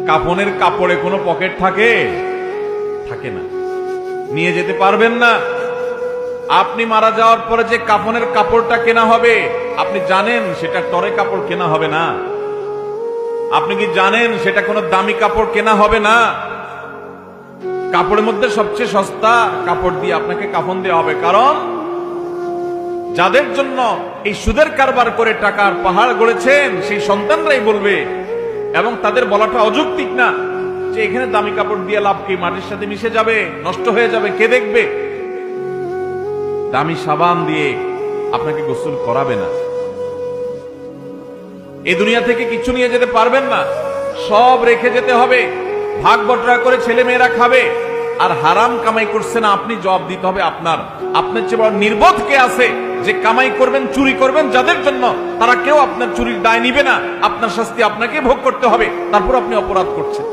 কাফনের কাপড়ে কোনো পকেট থাকে? থাকে না, নিয়ে যেতে পারবেন না। আপনি মারা যাওয়ার পরে যে কাফনের কাপড়টা কেনা হবে, আপনি জানেন সেটা টরে কাপড় কেনা হবে না? আপনি কি জানেন সেটা কোনো দামি কাপড় কেনা হবে না? কাপড়ের মধ্যে সবচেয়ে সস্তা কাপড় দিয়ে আপনাকে কাফন দেওয়া হবে। কারণ যাদের জন্য এই সুদের কারবার করে টাকার পাহাড় গড়েছেন সেই সন্তানরাই বলবে, এবং তাদের বলাটা অযৌক্তিক না, যে এখানে দামি কাপড় দিয়ে লাভ কি, মাটির সাথে মিশে যাবে, নষ্ট হয়ে যাবে, কে দেখবে? দামি সাবান দিয়ে আপনাকে গোসল করাবে না। এই দুনিয়া থেকে কিছু নিয়ে যেতে পারবেন না, সব রেখে যেতে হবে। ভাগ বটরা করে ছেলে মেয়েরা খাবে, আর হারাম কামাই করছে না, আপনি জবাব দিতে হবে আপনার। আপনার চেয়ে বড় নির্বোধ কে আছে যে কামাই করবেন, চুরি করবেন যাদের জন্য, তারা কেউ আপনার চুরির দায় নিবে না। আপনার শাস্তি আপনাকে ভোগ করতে হবে, তারপর আপনি অপরাধ করছেন।